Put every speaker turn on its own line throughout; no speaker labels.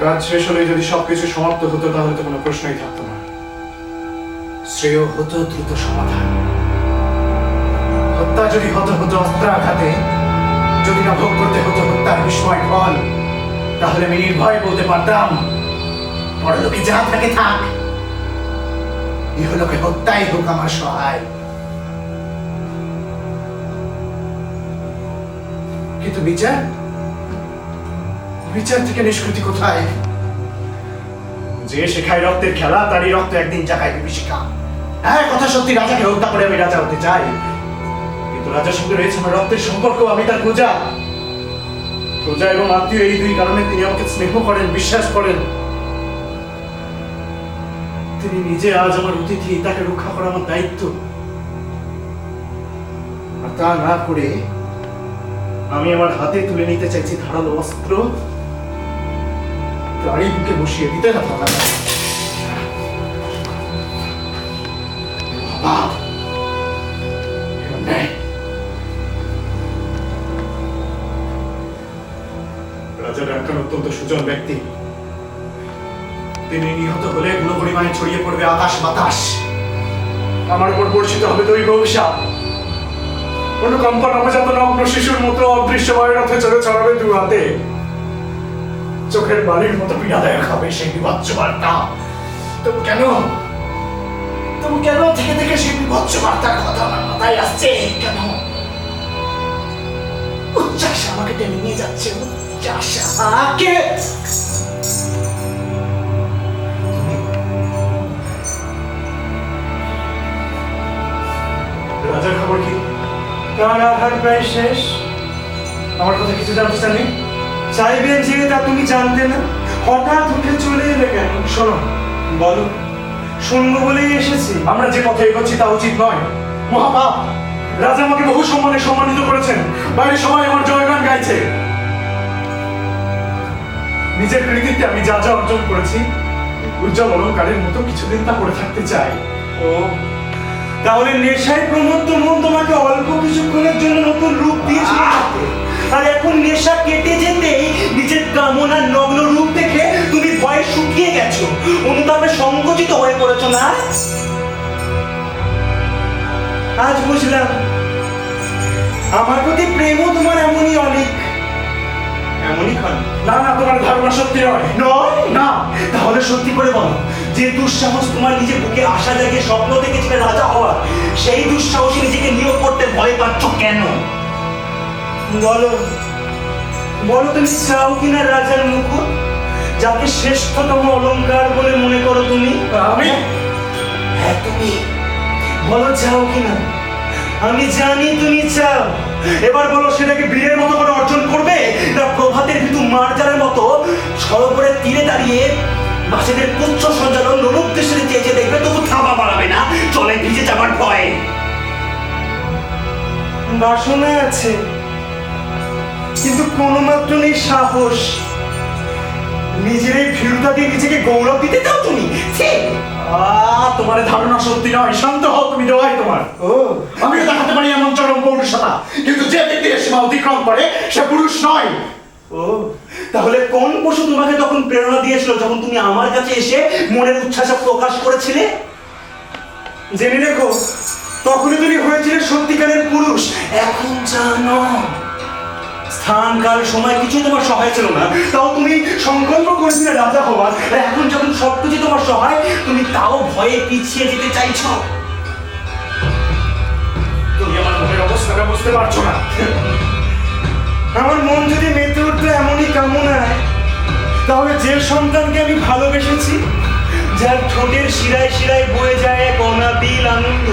কাজ শেষ হলে যদি সবকিছু সমাপ্ত হতো তাহলে তো কোনো প্রশ্নই থাকতো না। শ্রেয় হতো দ্রুত সমাধান। হত্যা যদি হতো অস্ত্রাঘাতে, যদি না ভোগ করতে হতো হত্যার বিস্ময় ফল, তাহলে আমি নির্ভয় বলতে পারতাম পরলোকে যা থাকে থাক, ইহলোকে হত্যাই হোক আমার সহায়। কিন্তু বিচার থেকে নিষ্কৃতি কোথায়? যে শেখায় রক্তের খেলা তারই রক্ত একদিন জাগায় বিভীষিকা। হ্যাঁ, কথা সত্যি, রাজাকে হত্যা করে আমি রাজা হতে চাই, কিন্তু রাজার সঙ্গে রয়েছে আমার রক্তের সম্পর্ক। আমি তার প্রজা এবং আত্মীয়। এই দুই কারণে তিনি আমাকে স্নেহ করেন, বিশ্বাস করেন। তিনি নিজে আজ আমার অতিথি, তাকে রক্ষা করা আমার দায়িত্ব। আর তা না করে আমি আমার হাতে তুলে নিতে চাইছি ধারালো অস্ত্র, গাড়ি বুকে বসিয়ে দিতে না পারা। রাজা ডাক্তার অত্যন্ত সুজন ব্যক্তি। তিনি নিহত হলে গুণ পরিমাণে ছড়িয়ে পড়বে আকাশ বাতাস। আমার উপর বর্ষিত হবে দৈব অভিশাপ। অনুকম্পা নবজাত নগ্ন শিশুর মতো অদৃশ্য বায়ুরথে চলে ছড়াবে দু হাতে। চোখের বালির মতো পীড়াদায়ক হবে সেই বিভৎস বার্তা। তবু কেন থেকে থেকে সেই বিভৎস বার্তার কথা আমার মাথায় আসছে? কেন উচ্চাস আমাকে টেনে নিয়ে যাচ্ছে? উচ্চাসকে রাজার খবর কি?
তার আঘাত প্রায় শেষ।
আমার কথা কিছু জানতে চাননি?
চাইবেন যে তা তুমি জানতে না, হঠাৎ উঠে চলে এলে কেন?
শোনো,
বলো। শুনবো বলেই এসেছি।
আমরা যে পথে এগোচ্ছি তা উচিত নয়, মহাপাপ। রাজা আমাকে বহু সম্মানে সম্মানিত করেছেন, বাইরে সবাই আমার জয়গান গাইছে। নিজের কৃতিত্বে আমি যা যা অর্জন করেছি, উজ্জ্বল অলঙ্কারের মতো কিছুদিন তা করে থাকতে চাই।
ও, তাহলে নেশায় প্রমত্ত মন তোমাকে অল্প কিছুক্ষণের জন্য নতুন রূপ দিয়েছিল, আর এখন নেশা কেটে যেতে নিজের কামনার নগ্ন রূপ দেখে তুমি ভয়ে শুকিয়ে গেছো, অনুতাপে সংকুচিত হয়ে পড়েছো না? আজ বুঝলাম আমার প্রতি প্রেমও তোমার এমনই অনেক, এমনই খান।
না, তোমার ধারণা সত্যি নয়।
নয়
না।
তাহলে সত্যি করে বলো, যে দুঃসাহস তোমার নিজের বুকে আশা জাগিয়ে স্বপ্ন দেখেছিলে রাজা হওয়ার, সেই দুঃসাহসী নিজেকে নিয়োগ করতে ভয় পাচ্ছ কেন? বলো তুমি চাও কিনা রাজার মুকুট, যাকে শ্রেষ্ঠতম অলংকার বলে মনে করো তুমি?
আমি?
হ্যাঁ, তুমি বলো চাও কিনা। আমি জানি তুমি চাও। এবার বলো, সেটাকে বীরের মতো করে অর্জন করবে, না প্রভাতের ঋতু মার্জারের মতো সরোবরের তীরে দাঁড়িয়ে মাছেদের পুচ্ছ সঞ্চালন নরুদ্দেশ্যে চেয়েছে দেখবে, তবু থাবা বাড়াবে না, চলে ভিজে যাবার ভয়। বাসনা আছে, কিন্তু কোনো মাত্র নেই সাহস। নিজের এই ভীরুতা দিয়ে নিজেকে গৌরব দিতে চাও তুমি?
তোমার ধারণা সত্যি নয়। শান্ত হও তুমি, দোহাই তোমার। আমিও দেখাতে পারি এমন চরম পৌরুষতা, কিন্তু যে ব্যক্তি সীমা অতিক্রম করে সে পুরুষ নয়।
ও, তাহলে কোন পশু তোমাকে তখন প্রেরণা দিয়েছিল যখন তুমি আমার কাছে এসে মনের উচ্ছ্বাস প্রকাশ করেছিলে? জেনে রেখো, তখনই তুমি হয়েছিলে সত্যিকারের পুরুষ। এখন জানো, স্থান কাল সময় কিছুই তোমার সহায় ছিল না, তাও তুমি সংকল্প করেছিলে রাজা হওয়ার। এখন যখন সবকিছু তোমার সহায়, তুমি তাও ভয়ে পিছিয়ে যেতে চাইছো।
তুমি আমার মনের অবস্থাটা বুঝতে পারছো না।
আমার মন যদি মেতে উঠতো এমনই কামনায়, তাহলে যে সন্তানকে আমি ভালোবেসেছি, যার ঠোঁটের শিরায় শিরায় বয়ে যায় এক অনাবিল আনন্দ,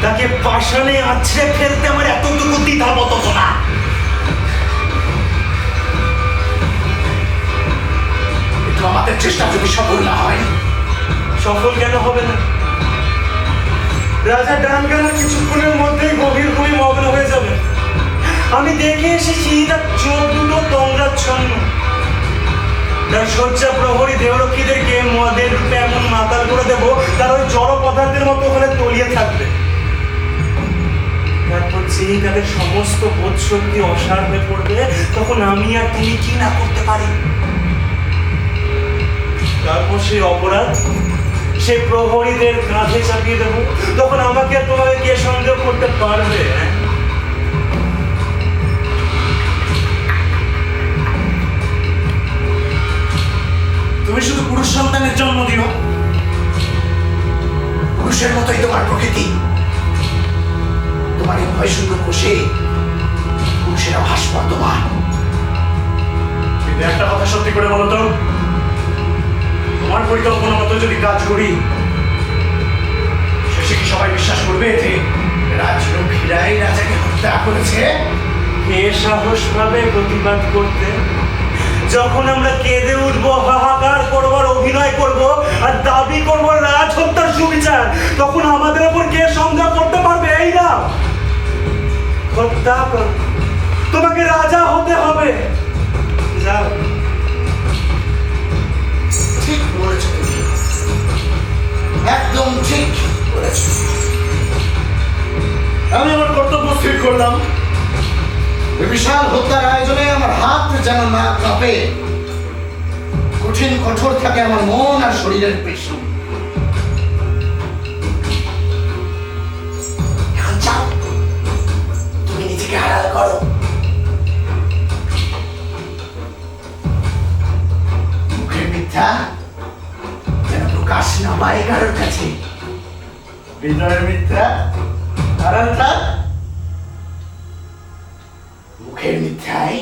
তাকে পাষাণে আছড়ে ফেলতে আমার এতটুকু দ্বিধা মতো না।
আমাদের চেষ্টা যদি সফল না হয়?
সফল কেন হবে না? রাজা ডানগানা কিছুক্ষণের মধ্যেই গভীর ঘুমে মগ্ন হয়ে যাবে। আমি দেখে এসেছি তার চোখ দুটো তন্দ্রাচ্ছন্ন। তার শয্যা প্রহরী দেহরক্ষীদেরকে মদের রূপে এমন মাতাল করে দেবো, তার ওই জড় পদার্থের মতো ওখানে তলিয়ে থাকবে। তারপর যেই তাদের সমস্ত বোধ শক্তি অসার হয়ে পড়বে, তখন আমি আর তুমি কি না করতে পারি? তারপর সেই অপরাধ সেই প্রহরীদের কাঁধে চাপিয়ে দেবো, তখন আমাকে আর তোমাকে কে সন্দেহ করতে পারবে? হ্যাঁ?
তুমি শুধু পুরুষ সন্তানের জন্ম দিও, পুরুষের মতোই তোমার প্রকৃতি। তোমার এই ভয় শূন্য কোষে পুরুষেরা ভাস্বর্ধমান। কিন্তু একটা কথা সত্যি করে বলো তো, তোমার পরিকল্পনা মতো যদি কাজ করি, শেষে কি সবাই বিশ্বাস করবে যে রাজলক্ষ্মীরাই রাজাকে হত্যা করেছে?
কে সাহস পাবে প্রতিবাদ করতে? যখন আমরা কেঁদে উঠবো, হাহাকার করবো, আর অভিনয় করব আর দাবি করবো রাজ হত্যার সুবিচার, তখন আমাদের উপর কে সন্দেহ করতে পারবে? এই না, হত্যা কর, তোমাকে রাজা হতে হবে। যাও।
ঠিক বলেছ তুমি, একদম ঠিক বলেছ। আমি আমার কর্তব্য স্থির করলাম। এই বিশাল হত্যার আয়োজনে আমার হাত যেন না কাঁপে, কঠিন কঠোর থাকে আমার মন আর শরীরের পেশি। এখন যাও, তুমি নিজেকে আড়াল করো। মুখের মিথ্যা যেন প্রকাশ না পায় কারোর কাছে। হৃদয়ের মিথ্যা আড়াল থাক, মুখের মিথ্যায়